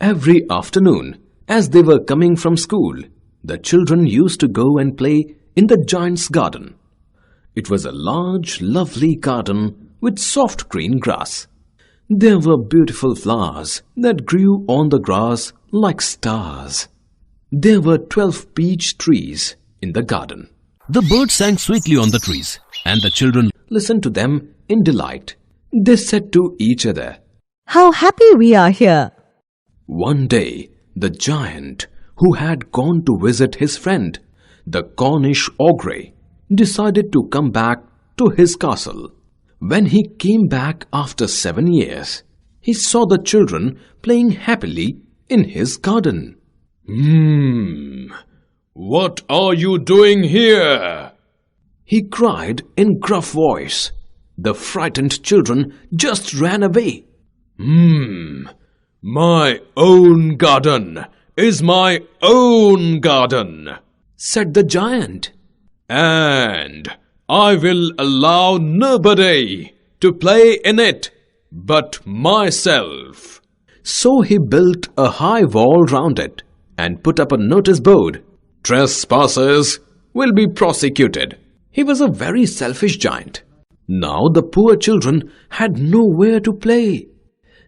Every afternoon, as they were coming from school, the children used to go and play in the giant's garden. It was a large, lovely garden with soft green grass. There were beautiful flowers that grew on the grass like stars. There were 12 peach trees in the garden. The birds sang sweetly on the trees, and the children Listened to them in delight. They said to each other, How happy we are here! One day, the giant, who had gone to visit his friend, the Cornish ogre, decided to come back to his castle. When he came back after 7 years, he saw the children playing happily in his garden. What are you doing here? He cried in gruff voice. The frightened children just ran away. My own garden is my own garden, Said the giant. and I will allow nobody to play in it but myself. So he built a high wall round it and put up a notice board. Trespassers will be prosecuted. He was a very selfish giant. Now the poor children had nowhere to play.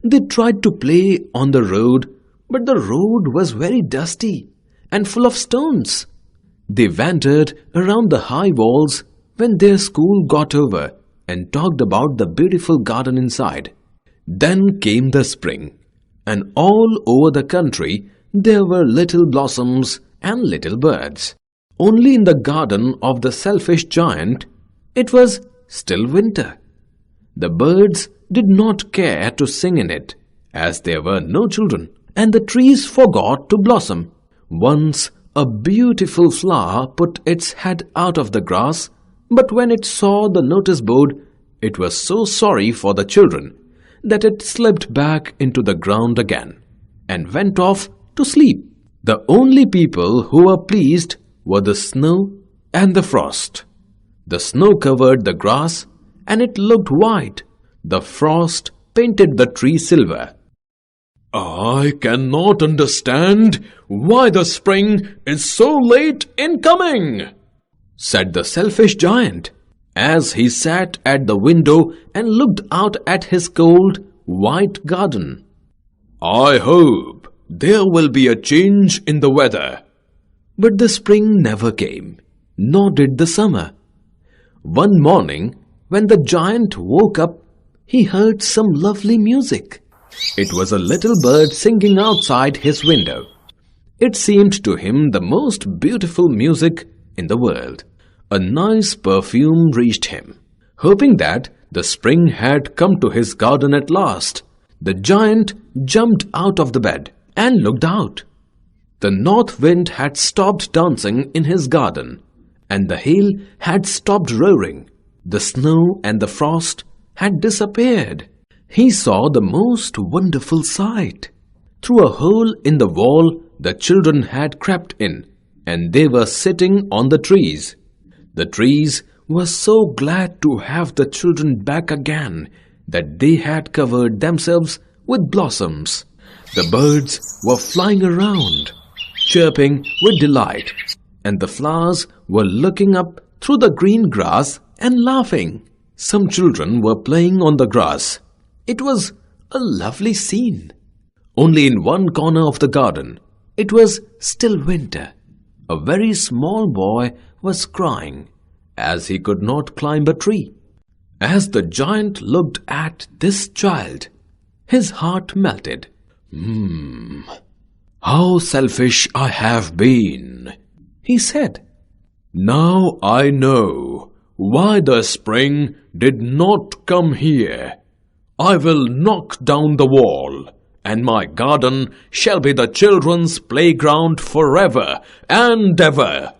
They tried to play on the road, but the road was very dusty and full of stones. They wandered around the high walls when their school got over and talked about the beautiful garden inside. Then came the spring, and all over the country there were little blossoms and little birds. Only in the garden of the selfish giant, it was still winter. The birds did not care to sing in it, as there were no children, and the trees forgot to blossom. Once a beautiful flower put its head out of the grass, but when it saw the notice board, it was so sorry for the children that it slipped back into the ground again and went off to sleep. The only people who were pleased were the snow and the frost. The snow covered the grass and it looked white. The frost painted the tree silver. I cannot understand why the spring is so late in coming, Said the selfish giant, as he sat at the window and looked out at his cold, white garden. I hope there will be a change in the weather. But the spring never came, nor did the summer. One morning, when the giant woke up, he heard some lovely music. It was a little bird singing outside his window. It seemed to him the most beautiful music in the world. A nice perfume reached him. Hoping that the spring had come to his garden at last, the giant jumped out of the bed and looked out. The north wind had stopped dancing in his garden, and the hail had stopped roaring. The snow and the frost had disappeared. He saw the most wonderful sight. Through a hole in the wall, the children had crept in, and they were sitting on the trees. The trees were so glad to have the children back again that they had covered themselves with blossoms. The birds were flying around, chirping with delight, and the flowers were looking up through the green grass and laughing. Some children were playing on the grass. It was a lovely scene. Only in one corner of the garden, it was still winter. A very small boy was crying, as he could not climb a tree. As the giant looked at this child, his heart melted. How selfish I have been, he said. Now I know why the spring did not come here. I will knock down the wall, and my garden shall be the children's playground forever and ever.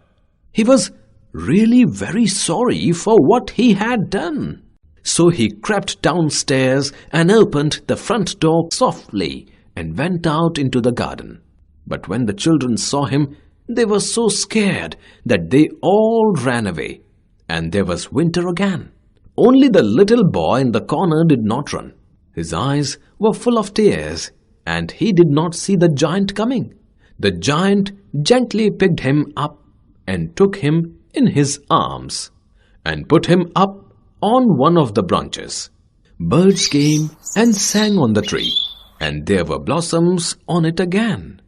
He was really very sorry for what he had done. So he crept downstairs and opened the front door softly and went out into the garden. But when the children saw him, they were so scared that they all ran away, and there was winter again. Only the little boy in the corner did not run. His eyes were full of tears, and he did not see the giant coming. The giant gently picked him up and took him in his arms and put him up on one of the branches. Birds came and sang on the tree, and there were blossoms on it again.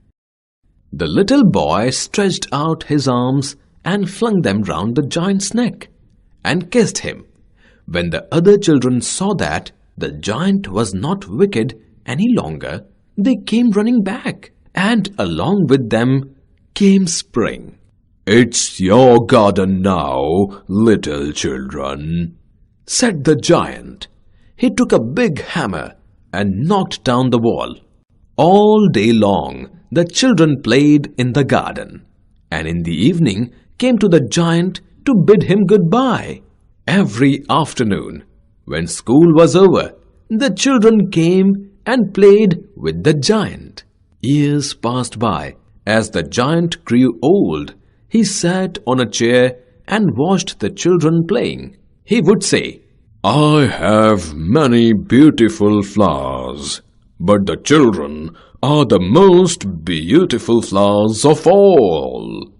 The little boy stretched out his arms and flung them round the giant's neck and kissed him. When the other children saw that the giant was not wicked any longer, they came running back, and along with them came spring. "It's your garden now, little children," said the giant. He took a big hammer and knocked down the wall. All day long the children played in the garden, and in the evening came to the giant to bid him goodbye. Every afternoon, when school was over, the children came and played with the giant. Years passed by. As the giant grew old, he sat on a chair and watched the children playing. He would say, "I have many beautiful flowers, but the children are the most beautiful flowers of all."